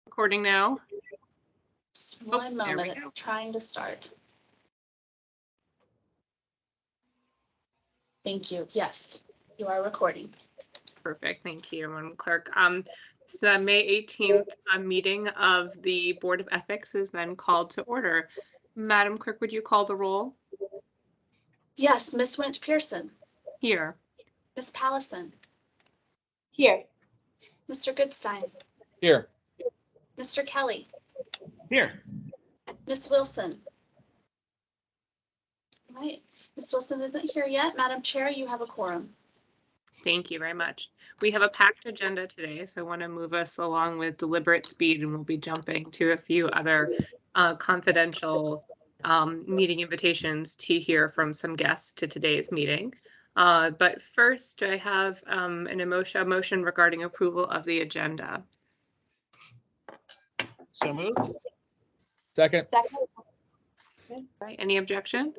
Recording now. Just one there we moment, go. it's trying to start. Thank you. Yes, you are recording. Perfect. Thank you, Madam Clerk. So May 18th meeting of the Board of Ethics is then called to order. Madam Clerk, would you call the roll? Yes, Miss Winch Pearson, Here. Miss Pallison, Here. Mr. Goodstein, Here. Mr. Kelly, Here. Miss Wilson. Right, Miss Wilson isn't here yet. Madam Chair, you have a quorum. Thank you very much. We have a packed agenda today, so I want to move us along with deliberate speed, and we'll be jumping to a few other confidential meeting invitations to hear from some guests to today's meeting. But first, I have a motion regarding approval of the agenda. So moved. Second. Right, any objection?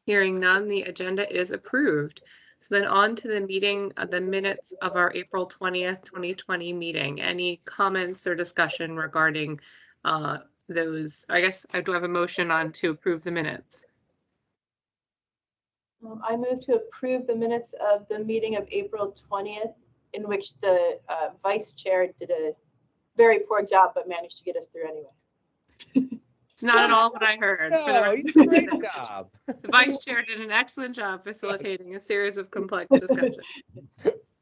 Hearing none, the agenda is approved. So then on to the meeting, the minutes of our April 20th, 2020 meeting. Any comments or discussion regarding those? I guess I do have a motion on to approve the minutes. I move to approve the minutes of the meeting of April 20th, in which the vice chair did a very poor job, but managed to get us through anyway. It's not at all what I heard. For the No, record, you did a great job. the vice chair did an excellent job facilitating a series of complex discussions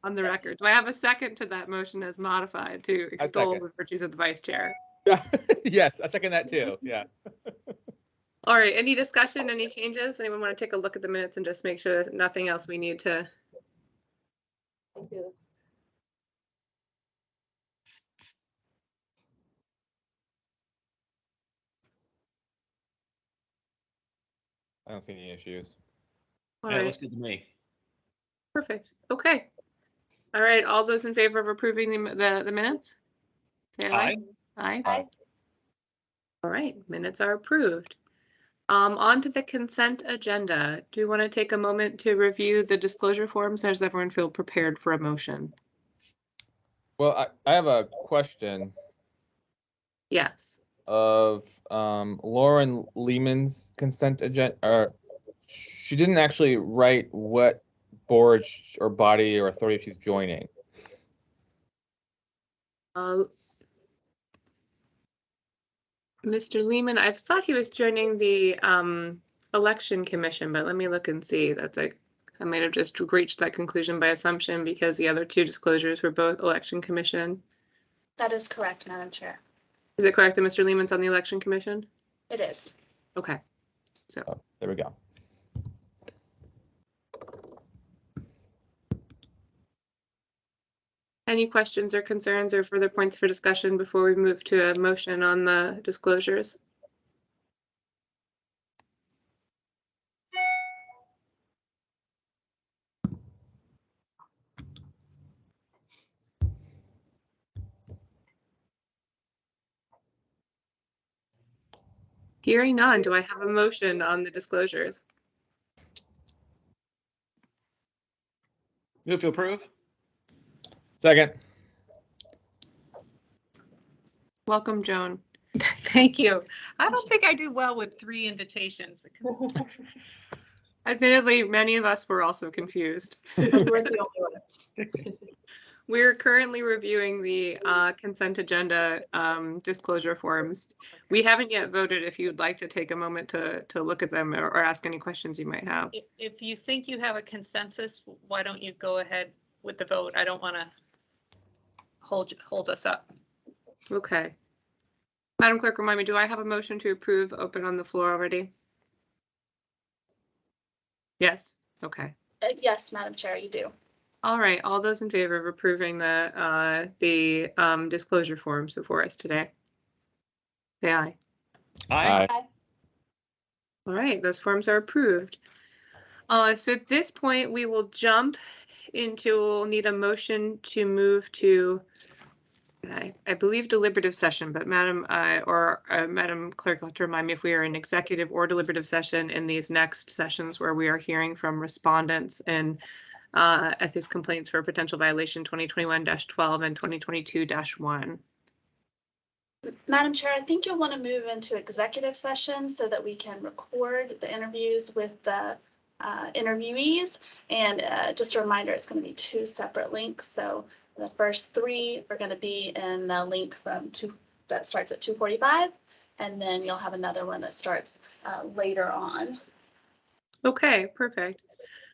on the record. Do I have a second to that motion as modified to extol second. the virtues of the vice chair? Yes, I second that too. Yeah. All right, any discussion, any changes? Anyone want to take a look at the minutes and just make sure there's nothing else we need to? Thank you. I don't see any issues. All Yeah, it right, looks good to me. perfect. Okay. All right, all those in favor of approving the minutes? Say aye. Aye. Aye. All right, minutes are approved. On to the consent agenda. Do you want to take a moment to review the disclosure forms? Or does everyone feel prepared for a motion? Well, I have a question Yes. of Lauren Lehman's consent agenda. She didn't actually write what board or body or authority she's joining. Mr. Lehman, I thought he was joining the election commission, but let me look and see. I might have just reached that conclusion by assumption because the other two disclosures were both election commission. That is correct, Madam Chair. Is it correct that Mr. Lehman's on the election commission? It is. Okay. So Oh, there we go. any questions or concerns or further points for discussion before we move to a motion on the disclosures? Hearing none, do I have a motion on the disclosures? Move to approve. Second. Welcome, Joan. Thank you. I don't think I do well with 3 invitations. Admittedly, many of us were also confused. You weren't the only one. We're currently reviewing the consent agenda disclosure forms. We haven't yet voted. If you'd like to take a moment to look at them or ask any questions you might have. If you think you have a consensus, why don't you go ahead with the vote? I don't want to hold us up. Okay. Madam Clerk, remind me, do I have a motion to approve open on the floor already? Yes. Okay. Yes, Madam Chair, you do. All right. All those in favor of approving the disclosure forms before us today? Say aye. Aye. All right. Those forms are approved. So at this point, we will jump into, we'll need a motion to move to, I believe, deliberative session, but Madam Clerk, you'll have to remind me if we are in executive or deliberative session in these next sessions where we are hearing from respondents and ethics complaints for potential violation 2021-12 and 2022-1. Madam Chair, I think you'll want to move into executive session so that we can record the interviews with the interviewees. And just a reminder, it's going to be 2 separate links. So the first 3 are going to be in the link that starts at 2:45, and then you'll have another one that starts later on. Okay, perfect.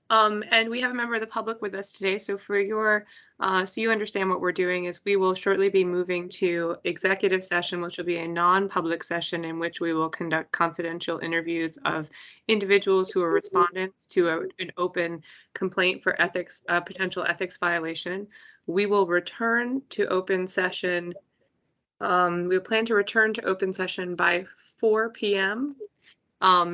And we have a member of the public with us today. So for your, so you understand what we're doing is we will shortly be moving to executive session, which will be a non-public session in which we will conduct confidential interviews of individuals who are respondents to an open complaint for ethics, potential ethics violation. We will return to open session. We plan to return to open session by 4 p.m.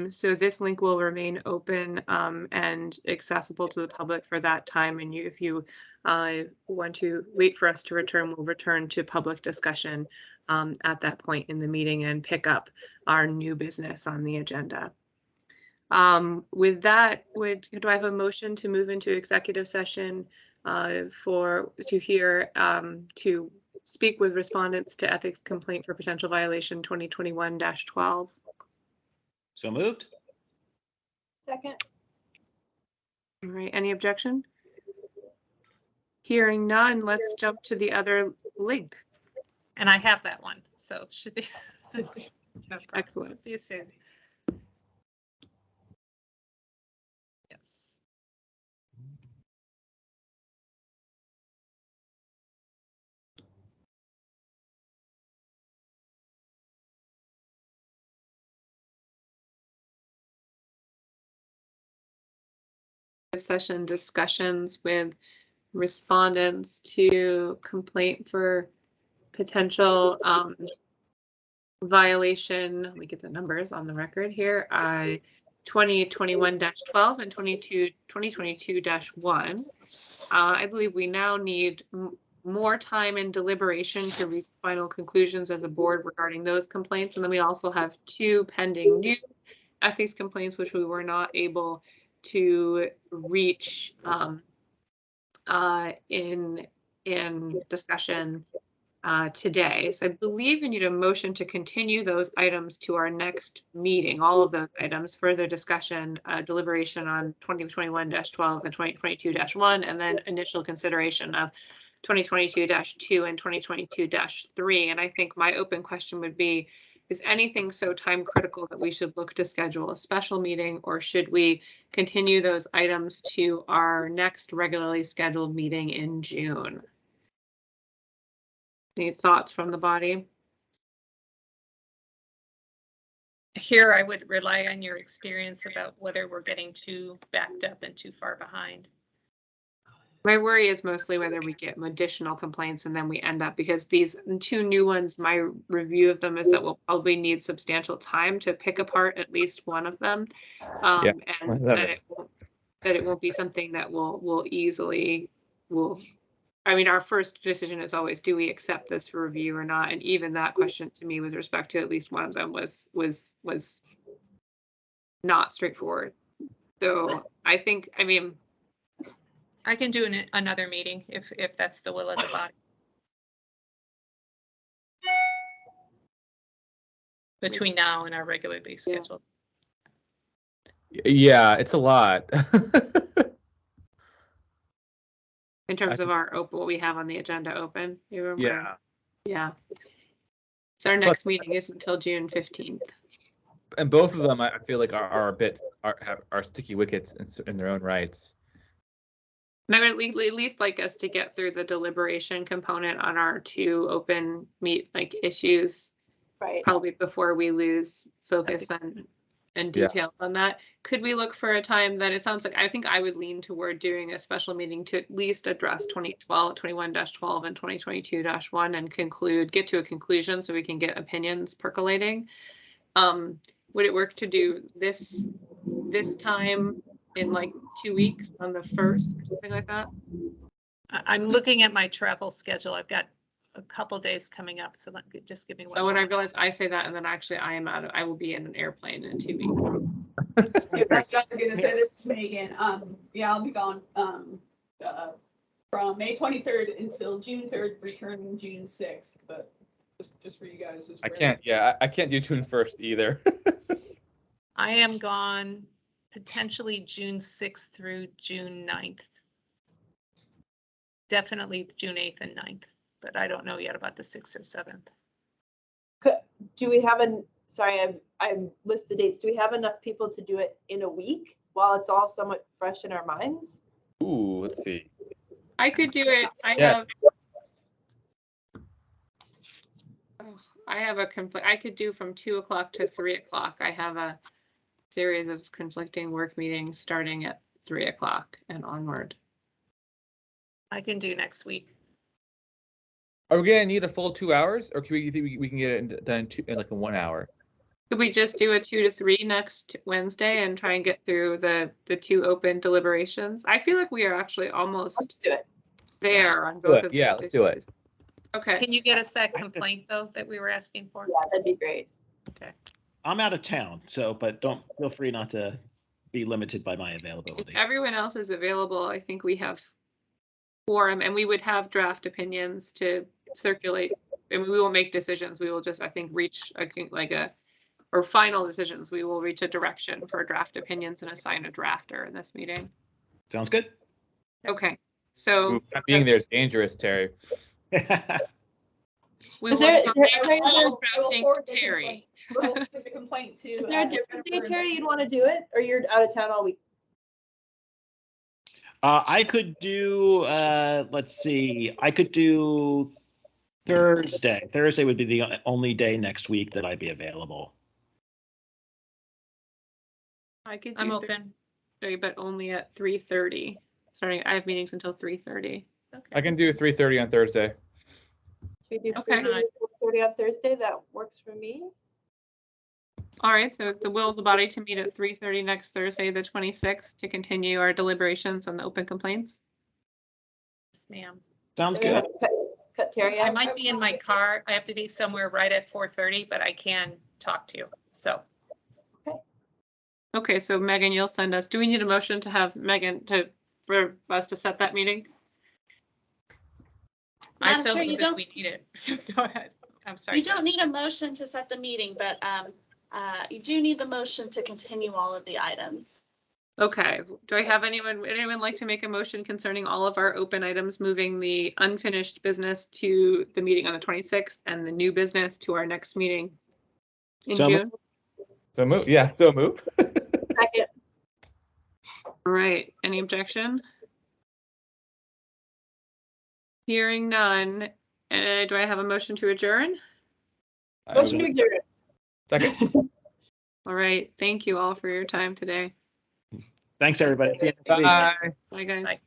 So this link will remain open and accessible to the public for that time. And if you want to wait for us to return, we'll return to public discussion at that point in the meeting and pick up our new business on the agenda. With that, do I have a motion to move into executive session to speak with respondents to ethics complaint for potential violation 2021-12? So moved. Second. All right, any objection? Hearing none, let's jump to the other link. And I have that one, so it should be. No problem. Excellent. See you soon. Yes. Session discussions with respondents to complaint for potential violation. Let me get the numbers on the record here. 2021-12 and 2022-1. I believe we now need more time and deliberation to reach final conclusions as a board regarding those complaints. And then we also have 2 pending new ethics complaints, which we were not able to reach in discussion today. So I believe we need a motion to continue those items to our next meeting, all of those items, further discussion, deliberation on 2021-12 and 2022-1, and then initial consideration of 2022-2 and 2022-3. And I think my open question would be, is anything so time critical that we should look to schedule a special meeting, or should we continue those items to our next regularly scheduled meeting in June? Any thoughts from the body? Here, I would rely on your experience about whether we're getting too backed up and too far behind. My worry is mostly whether we get additional complaints and then we end up, because these 2 new ones, my review of them is that we'll probably need substantial time to pick apart at least one of them. And that it won't be something that will easily, I mean, our first decision is always, do we accept this for review or not? And even that question to me with respect to at least one of them was not straightforward. So I think, I mean, I can do another meeting if that's the will of the body. Between now and our regularly scheduled. Yeah, it's a lot. in terms of our open, what we have on the agenda open, you remember? Yeah. So our next meeting isn't until June 15th. And both of them, I feel like are a bit are sticky wickets in their own rights. And I would at least like us to get through the deliberation component on our 2 open issues, Right. probably before we lose focus and detail on that. Could we look for a time that it sounds like, I think I would lean toward doing a special meeting to at least address 21-12 and 2022-1 and get to a conclusion so we can get opinions percolating. Would it work to do this time in 2 weeks on the 1st or something like that? I'm looking at my travel schedule. I've got a couple days coming up, so just give me one. So when I realize I say that, and then actually I will be in an airplane in 2 weeks. Yeah, that's what I was gonna say. This is Megan. Yeah, I'll be gone from May 23rd until June 3rd, returning June 6th, but just for you guys. I can't, yeah, I can't do June 1st either. I am gone potentially June 6th through June 9th. Definitely June 8th and 9th, but I don't know yet about the 6th or 7th. Do we have sorry, I list the dates. Do we have enough people to do it in a week while it's all somewhat fresh in our minds? Ooh, let's see. I could do it. Yeah. I have a conflict. I could do from 2 o'clock to 3 o'clock. I have a series of conflicting work meetings starting at 3 o'clock and onward. I can do next week. Are we gonna need a full 2 hours, or can we think we can get it done in like in 1 hour? Could we just do a 2 to 3 next Wednesday and try and get through the 2 open deliberations? I feel like we are actually Let's almost do it. there on Do both it. of Yeah, those let's do it. issues. Okay. Can you get us that complaint though that we were asking for? Yeah, that'd be great. I'm out of town, so, but don't, feel free not to be limited by my If availability. everyone else is available, I think we have quorum, and we would have draft opinions to circulate. And we will make decisions. We will just, I think, reach or final decisions. We will reach a direction for draft opinions and assign a drafter in this meeting. Sounds good? Okay, so Ooh, not being there is dangerous, Terry. we will Is there- assign there- drafting to Terry. There's a complaint too. Is there a different day, Terry, you'd want to do it, or you're out of town all week? I could do, let's see, I could do Thursday. Thursday would be the only day next week that I'd be available. I could I'm do open. Thursday, but only at 3:30. Starting, I have meetings until 3:30. I can do 3:30 on Thursday. Should we do Okay. 3:30 on Thursday? That works for me. All right, so it's the will of the body to meet at 3:30 next Thursday, the 26th, to continue our deliberations on the open complaints. Yes, ma'am. Sounds We're gonna good. Cut Terry I out. might be in my car. I have to be somewhere right at 4:30, but I can talk to you. So Okay, so Megan, you'll send us, do we need a motion to have Megan for us to set that meeting? I Madam so Chair, you move if don't, we need it. Go ahead. I'm sorry. you don't need a motion to set the meeting, but you do need the motion to continue all of the items. Okay, do I have anyone like to make a motion concerning all of our open items, moving the unfinished business to the meeting on the 26th and the new business to our next meeting in So June? So move. Yeah, still move. Second. All right, any objection? Hearing none. Do I have a motion to adjourn? Motion to adjourn. Second. All right, thank you all for your time today. Thanks, everybody. See you next week. Bye. Bye, guys. Bye.